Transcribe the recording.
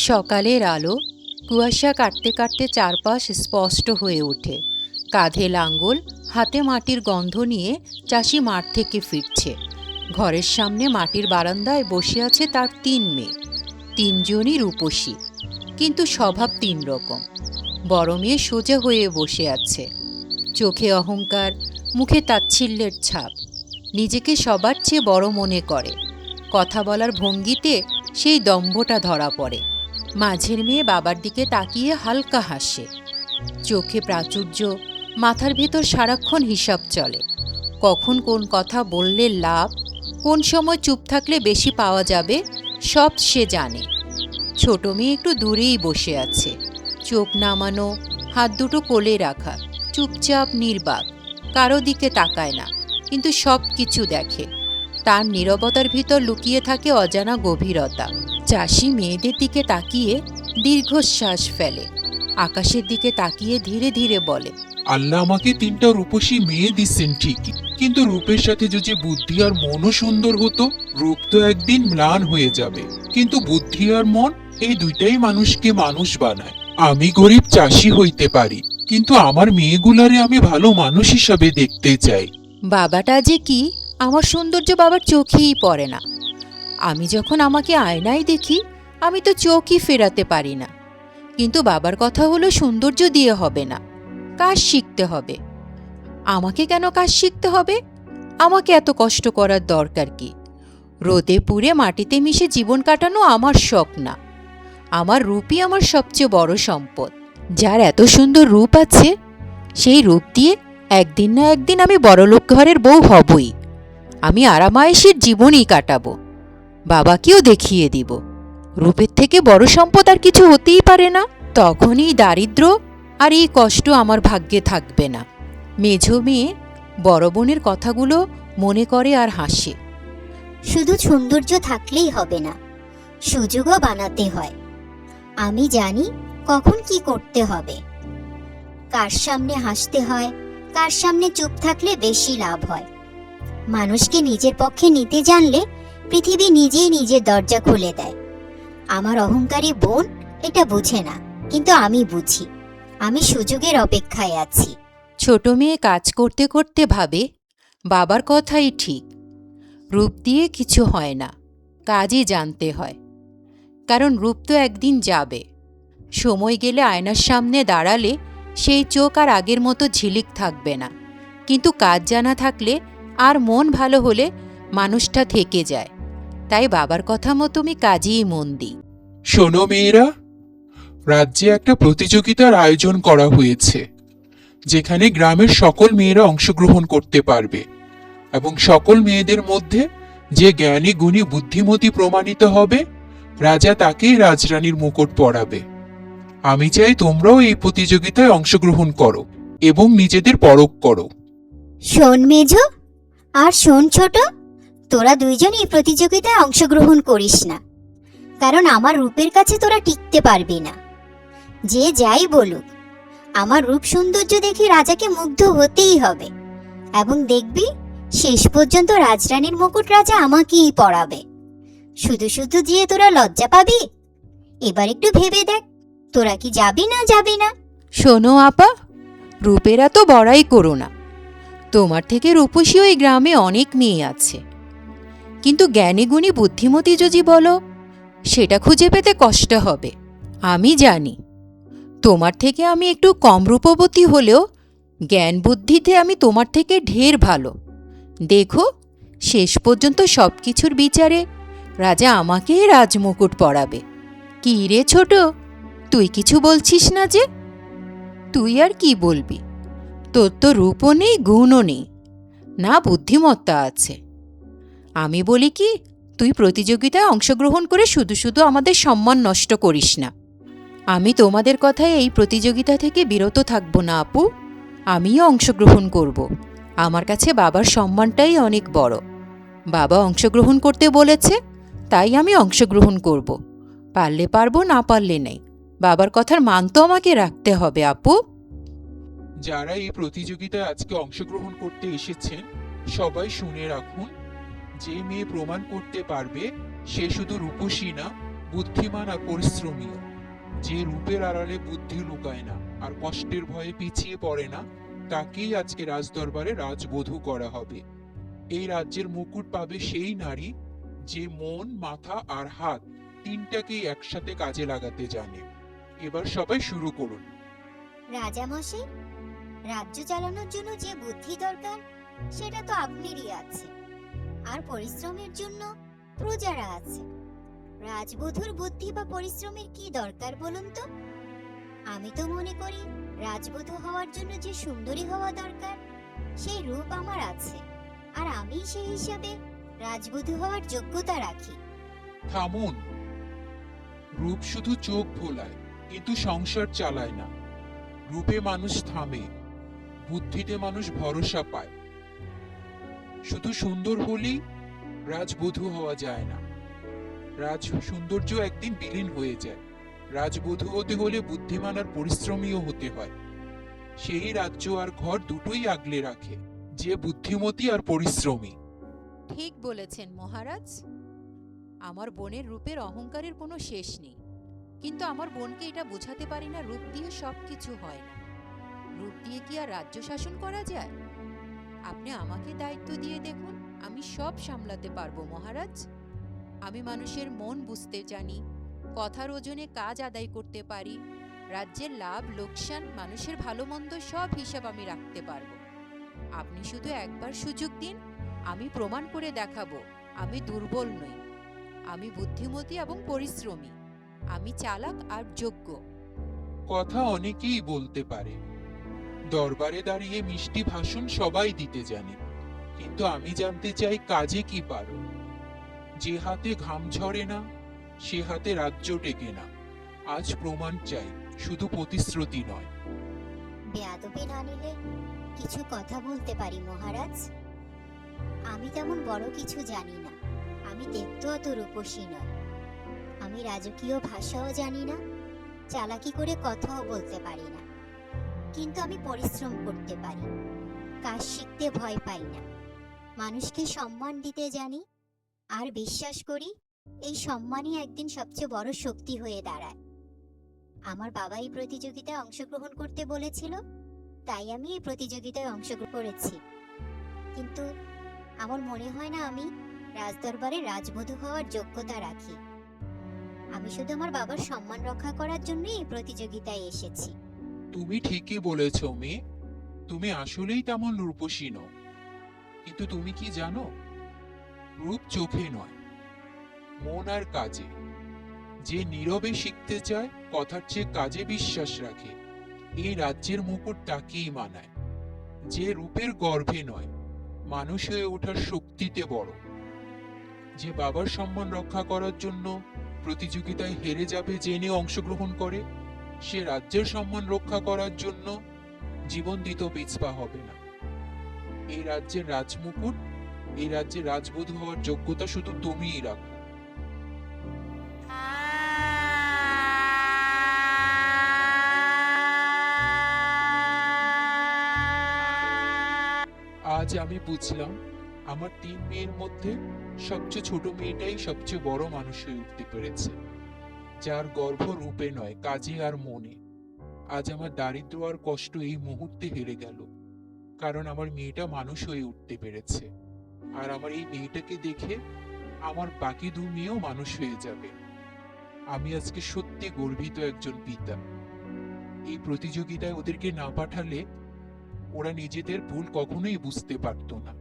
সকালের আলো কুয়াশা কাটতে কাটতে চারপাশ স্পষ্ট হয়ে ওঠে। কাঁধে লাঙ্গল, হাতে মাটির গন্ধ নিয়ে চাষি মাঠ থেকে ফিরছে। ঘরের সামনে মাটির বারান্দায় বসে আছে তার ৩ মেয়ে। ৩জনই রূপসী, কিন্তু স্বভাব ৩ রকম। বড় মেয়ে সোজা হয়ে বসে আছে, চোখে অহংকার, মুখে তাচ্ছিল্যের ছাপ। নিজেকে সবার চেয়ে বড় মনে করে। কথা বলার ভঙ্গিতে সেই দম্ভটা ধরা পড়ে। মাঝের মেয়ে বাবার দিকে তাকিয়ে হালকা হাসে, চোখে প্রাচুর্য, মাথার ভেতর সারাক্ষণ হিসাব চলে। কখন কোন কথা বললে লাভ, কোন সময় চুপ থাকলে বেশি পাওয়া যাবে, সব সে জানে। ছোট মেয়ে একটু দূরেই বসে আছে, চোখ নামানো, হাত দুটো কোলে রাখা, চুপচাপ নির্বাক, কারো দিকে তাকায় না, কিন্তু সব কিছু দেখে। তার নীরবতার ভিতর লুকিয়ে থাকে অজানা গভীরতা। চাষি মেয়েদের দিকে তাকিয়ে দীর্ঘশ্বাস ফেলে, আকাশের দিকে তাকিয়ে ধীরে ধীরে বলে, আল্লাহ আমাকে ৩টা রূপসী মেয়ে দিচ্ছেন ঠিকই, কিন্তু রূপের সাথে যদি বুদ্ধি আর মনও সুন্দর হতো। রূপ তো একদিন ম্লান হয়ে যাবে, কিন্তু বুদ্ধি আর মন, এই দুইটাই মানুষকে মানুষ বানায়। আমি গরিব চাষি হইতে পারি, কিন্তু আমার মেয়েগুলারে আমি ভালো মানুষ হিসাবে দেখতে চাই। বাবাটা যে কি, আমার সৌন্দর্য বাবার চোখেই পড়ে না। আমি যখন আমাকে আয়নায় দেখি, আমি তো চোখই ফেরাতে পারি না। কিন্তু বাবার কথা হলো সৌন্দর্য দিয়ে হবে না, কাজ শিখতে হবে। আমাকে কেন কাজ শিখতে হবে? আমাকে এত কষ্ট করার দরকার কি? রোদে পুড়ে মাটিতে মিশে জীবন কাটানো আমার শখ না। আমার রূপই আমার সবচেয়ে বড় সম্পদ। যার এত সুন্দর রূপ আছে, সেই রূপ দিয়ে একদিন না একদিন আমি বড়লোক ঘরের বউ হবই। আমি আরামায়েশের জীবনই কাটাবো, বাবাকেও দেখিয়ে দিব রূপের থেকে বড় সম্পদ আর কিছু হতেই পারে না। তখনই দারিদ্র আর এই কষ্ট আমার ভাগ্যে থাকবে না। মেঝো মেয়ে বড় বোনের কথাগুলো মনে করে আর হাসে। শুধু সৌন্দর্য থাকলেই হবে না, সুযোগও বানাতে হয়। আমি জানি কখন কি করতে হবে, কার সামনে হাসতে হয়, কার সামনে চুপ থাকলে বেশি লাভ হয়। মানুষকে নিজের পক্ষে নিতে জানলে পৃথিবী নিজেই নিজের দরজা খুলে দেয়। আমার অহংকারী বোন এটা বুঝে না, কিন্তু আমি বুঝি। আমি সুযোগের অপেক্ষায় আছি। ছোট মেয়ে কাজ করতে করতে ভাবে, বাবার কথাই ঠিক। রূপ দিয়ে কিছু হয় না, কাজই জানতে হয়। কারণ রূপ তো একদিন যাবে। সময় গেলে আয়নার সামনে দাঁড়ালে সেই চোখ আর আগের মতো ঝিলিক থাকবে না। কিন্তু কাজ জানা থাকলে আর মন ভালো হলে মানুষটা থেকে যায়। তাই বাবার কথা মতো আমি কাজেই মন দিই। শোনো মেয়েরা, রাজ্যে একটা প্রতিযোগিতার আয়োজন করা হয়েছে, যেখানে গ্রামের সকল মেয়েরা অংশগ্রহণ করতে পারবে, এবং সকল মেয়েদের মধ্যে যে জ্ঞানী গুণী বুদ্ধিমতী প্রমাণিত হবে, রাজা তাকেই রাজরানীর মুকুট পরাবে। আমি চাই তোমরাও এই প্রতিযোগিতায় অংশগ্রহণ করো এবং নিজেদের পরখ করো। শোন মেজো আর শোন ছোট, তোরা দুইজন এই প্রতিযোগিতায় অংশগ্রহণ করিস না, কারণ আমার রূপের কাছে তোরা টিকতে পারবি না। যে যাই বলুক, আমার রূপ সৌন্দর্য দেখে রাজাকে মুগ্ধ হতেই হবে, এবং দেখবি শেষ পর্যন্ত রাজরানীর মুকুট রাজা আমাকেই পরাবে। শুধু শুধু যে তোরা লজ্জা পাবি। এবার একটু ভেবে দেখ, তোরা কি যাবি না যাবি না? শোনো আপা, রূপেরা তো বড়াই করো না। তোমার থেকে রূপসী ওই গ্রামে অনেক মেয়ে আছে, কিন্তু জ্ঞানী গুণী বুদ্ধিমতী যদি বলো, সেটা খুঁজে পেতে কষ্ট হবে। আমি জানি তোমার থেকে আমি একটু কম রূপবতী হলেও জ্ঞান বুদ্ধিতে আমি তোমার থেকে ঢের ভালো। দেখো, শেষ পর্যন্ত সব কিছুর বিচারে রাজা আমাকেই রাজমুকুট পরাবে। কি রে ছোট, তুই কিছু বলছিস না যে? তুই আর কি বলবি? তোর তো রূপও নেই, গুণও নেই, না বুদ্ধিমত্তা আছে। আমি বলি কি, তুই প্রতিযোগিতায় অংশগ্রহণ করে শুধু শুধু আমাদের সম্মান নষ্ট করিস না। আমি তোমাদের কথায় এই প্রতিযোগিতা থেকে বিরত থাকব না আপু, আমিও অংশগ্রহণ করব। আমার কাছে বাবার সম্মানটাই অনেক বড়। বাবা অংশগ্রহণ করতে বলেছে, তাই আমি অংশগ্রহণ করব। পারলে পারবো, না পারলে নেই। বাবার কথার মান তো আমাকে রাখতে হবে আপু। যারা এই প্রতিযোগিতায় আজকে অংশগ্রহণ করতে এসেছেন, সবাই শুনে রাখুন, যে মেয়ে প্রমাণ করতে পারবে সে শুধু রূপসী না, বুদ্ধিমান আর পরিশ্রমীও, যে রূপের আড়ালে বুদ্ধি লুকায় না আর কষ্টের ভয়ে পিছিয়ে পড়ে না, তাকেই আজকে রাজদরবারে রাজবধূ করা হবে। এই রাজ্যের মুকুট পাবে সেই নারী যে মন, মাথা আর হাত তিনটাকেই একসাথে কাজে লাগাতে জানে। এবার সবাই শুরু করুন। রাজামশাই, রাজ্য চালানোর জন্য যে বুদ্ধি দরকার সেটা তো আপনারই আছে, আর পরিশ্রমের জন্য প্রজারা আছে। রাজবধূর বুদ্ধি বা পরিশ্রমের কি দরকার বলুন তো? আমি তো মনে করি রাজবধূ হওয়ার জন্য যে সুন্দরী হওয়া দরকার সেই রূপ আমার আছে, আর আমি সেই হিসাবে রাজবধূ হওয়ার যোগ্যতা রাখি। থামুন। রূপ শুধু চোখ ভোলায়, কিন্তু সংসার চালায় না। রূপে মানুষ থামে, বুদ্ধিতে মানুষ ভরসা পায়। শুধু সুন্দর হলেই রাজবধূ হওয়া যায় না। রাজ সৌন্দর্য একদিন বিলীন হয়ে যায়। রাজবধূ হতে হলে বুদ্ধিমান আর পরিশ্রমীও হতে হয়। সেই রাজ্য আর ঘর দুটোই আগলে রাখে যে বুদ্ধিমতী আর পরিশ্রমী। ঠিক বলেছেন মহারাজ। আমার বোনের রূপের অহংকারের কোনো শেষ নেই, কিন্তু আমার বোনকে এটা বোঝাতে পারি না রূপ দিয়ে সবকিছু হয় না। রূপ দিয়ে কি আর রাজ্য শাসন করা যায়? আপনি আমাকে দায়িত্ব দিয়ে দেখুন, আমি সব সামলাতে পারবো মহারাজ। আমি মানুষের মন বুঝতে জানি, কথার ওজনে কাজ আদায় করতে পারি, রাজ্যের লাভ লোকসান, মানুষের ভালো মন্দ সব হিসাব আমি রাখতে পারবো। আপনি শুধু একবার সুযোগ দিন, আমি প্রমাণ করে দেখাবো আমি দুর্বল নই। আমি বুদ্ধিমতী এবং পরিশ্রমী, আমি চালাক আর যোগ্য। কথা অনেকেই বলতে পারে, দরবারে দাঁড়িয়ে মিষ্টি ভাষণ সবাই দিতে জানে, কিন্তু আমি জানতে চাই কাজে কি পারো। যে হাতে ঘাম ঝরে না সে হাতে রাজ্য টেকে না। আজ প্রমাণ চাই, শুধু প্রতিশ্রুতি নয়। বেয়াদবি না নিলে কিছু কথা বলতে পারি মহারাজ। আমি তেমন বড় কিছু জানি না, আমি দেখতে অত রূপসী নয়, আমি রাজকীয় ভাষাও জানি না, চালাকি করে কথাও বলতে পারি না, কিন্তু আমি পরিশ্রম করতে পারি, কাজ শিখতে ভয় পাই না, মানুষকে সম্মান দিতে জানি, আর বিশ্বাস করি এই সম্মানই একদিন সবচেয়ে বড় শক্তি হয়ে দাঁড়ায়। আমার বাবা এই প্রতিযোগিতায় অংশগ্রহণ করতে বলেছিল, তাই আমি এই প্রতিযোগিতায় অংশগ্রহণ করেছি। কিন্তু আমার মনে হয় না আমি রাজদরবারে রাজবধূ হওয়ার যোগ্যতা রাখি। আমি শুধু আমার বাবার সম্মান রক্ষা করার জন্যই এই প্রতিযোগিতায় এসেছি। তুমি ঠিকই বলেছ মেয়ে, তুমি আসলেই তেমন রূপসী নও। কিন্তু তুমি কি জানো, রূপ চোখে নয়, মন আর কাজে। যে নীরবে শিখতে চায়, কথার চেয়ে কাজে বিশ্বাস রাখে, এই রাজ্যের মুকুট তাকেই মানায়। যে রূপের গর্ভে নয়, মানুষ হয়ে ওঠার শক্তিতে বড়। যে বাবার সম্মান রক্ষা করার জন্য প্রতিযোগিতায় হেরে যাবে জেনে অংশগ্রহণ করে, সে রাজ্যের সম্মান রক্ষা করার জন্য জীবন দিতেও পিছপা হবে না। এই রাজ্যের রাজমুকুট, এই রাজ্যের রাজবধূ হওয়ার যোগ্যতা শুধু তুমিই রাখো। আজ আমি বুঝলাম, আমার 3 মেয়ের মধ্যে সবচেয়ে ছোট মেয়েটাই সবচেয়ে বড় মানুষ হয়ে উঠতে পেরেছে, যার গর্ভ রূপে নয়, কাজে আর মনে। আজ আমার দারিদ্র আর কষ্ট এই মুহূর্তে হেরে গেল, কারণ আমার মেয়েটা মানুষ হয়ে উঠতে পেরেছে। আর আমার এই মেয়েটাকে দেখে আমার বাকি 2 মেয়েও মানুষ হয়ে যাবে। আমি আজকে সত্যি গর্বিত একজন পিতা। এই প্রতিযোগিতায় ওদেরকে না পাঠালে ওরা নিজেদের ভুল কখনোই বুঝতে পারতো না।